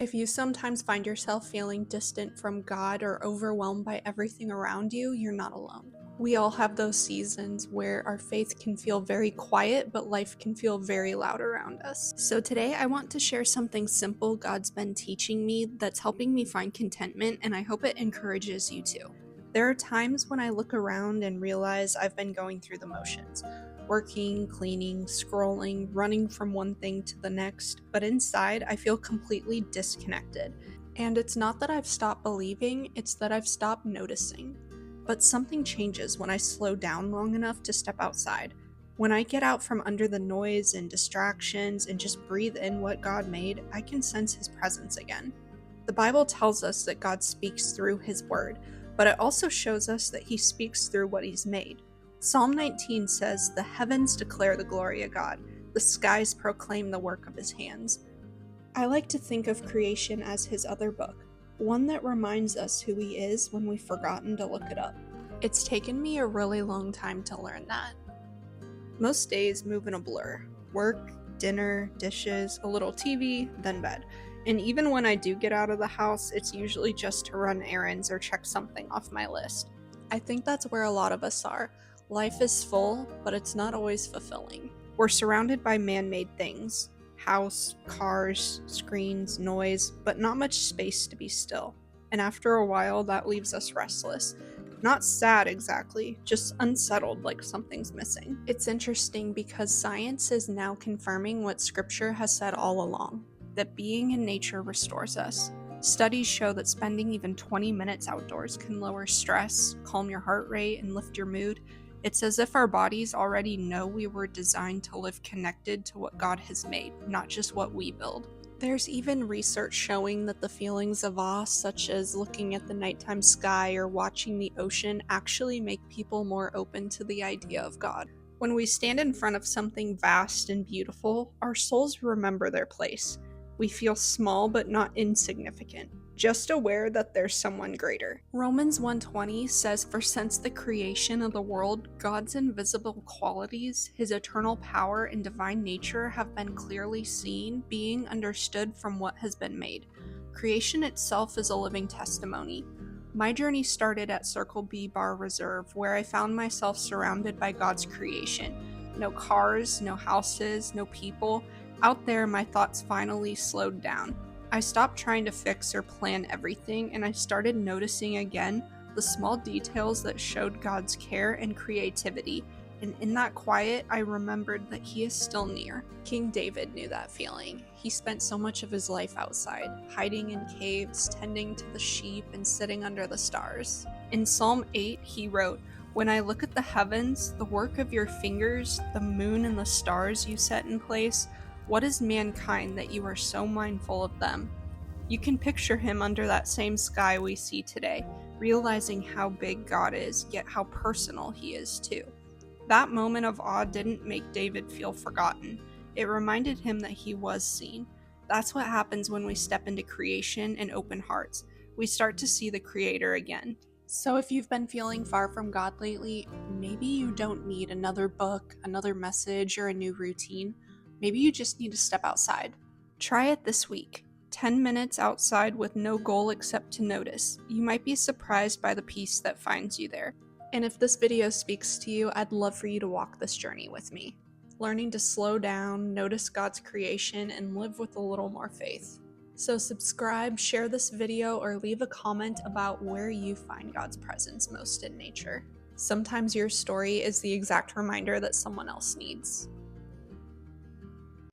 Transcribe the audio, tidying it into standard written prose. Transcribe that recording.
If you sometimes find yourself feeling distant from God or overwhelmed by everything around you, you're not alone. We all have those seasons where our faith can feel very quiet, but life can feel very loud around us. So today I want to share something simple God's been teaching me that's helping me find contentment, and I hope it encourages you too. There are times when I look around and realize I've been going through the motions. Working, cleaning, scrolling, running from one thing to the next, but inside I feel completely disconnected. And it's not that I've stopped believing, it's that I've stopped noticing. But something changes when I slow down long enough to step outside. When I get out from under the noise and distractions and just breathe in what God made, I can sense His presence again. The Bible tells us that God speaks through His Word, but it also shows us that He speaks through what He's made. Psalm 19 says, "The heavens declare the glory of God, the skies proclaim the work of His hands." I like to think of creation as His other book, one that reminds us who He is when we've forgotten to look it up. It's taken me a really long time to learn that. Most days move in a blur. Work, dinner, dishes, a little TV, then bed. And even when I do get out of the house, it's usually just to run errands or check something off my list. I think that's where a lot of us are. Life is full, but it's not always fulfilling. We're surrounded by man-made things. House, cars, screens, noise, but not much space to be still. And after a while, that leaves us restless. Not sad exactly, just unsettled like something's missing. It's interesting because science is now confirming what Scripture has said all along, that being in nature restores us. Studies show that spending even 20 minutes outdoors can lower stress, calm your heart rate, and lift your mood. It's as if our bodies already know we were designed to live connected to what God has made, not just what we build. There's even research showing that the feelings of awe, such as looking at the nighttime sky or watching the ocean, actually make people more open to the idea of God. When we stand in front of something vast and beautiful, our souls remember their place. We feel small but not insignificant, just aware that there's someone greater. Romans 1:20 says, "For since the creation of the world, God's invisible qualities, His eternal power and divine nature have been clearly seen, being understood from what has been made." Creation itself is a living testimony. My journey started at Circle B Bar Reserve, where I found myself surrounded by God's creation. No cars, no houses, no people. Out there, my thoughts finally slowed down. I stopped trying to fix or plan everything, and I started noticing again the small details that showed God's care and creativity. And in that quiet, I remembered that He is still near. King David knew that feeling. He spent so much of his life outside, hiding in caves, tending to the sheep, and sitting under the stars. In Psalm 8, he wrote, "When I look at the heavens, the work of your fingers, the moon and the stars you set in place, what is mankind that you are so mindful of them?" You can picture him under that same sky we see today, realizing how big God is, yet how personal He is too. That moment of awe didn't make David feel forgotten. It reminded him that he was seen. That's what happens when we step into creation and open hearts. We start to see the Creator again. So if you've been feeling far from God lately, maybe you don't need another book, another message, or a new routine. Maybe you just need to step outside. Try it this week. 10 minutes outside with no goal except to notice. You might be surprised by the peace that finds you there. And if this video speaks to you, I'd love for you to walk this journey with me. Learning to slow down, notice God's creation, and live with a little more faith. So subscribe, share this video, or leave a comment about where you find God's presence most in nature. Sometimes your story is the exact reminder that someone else needs.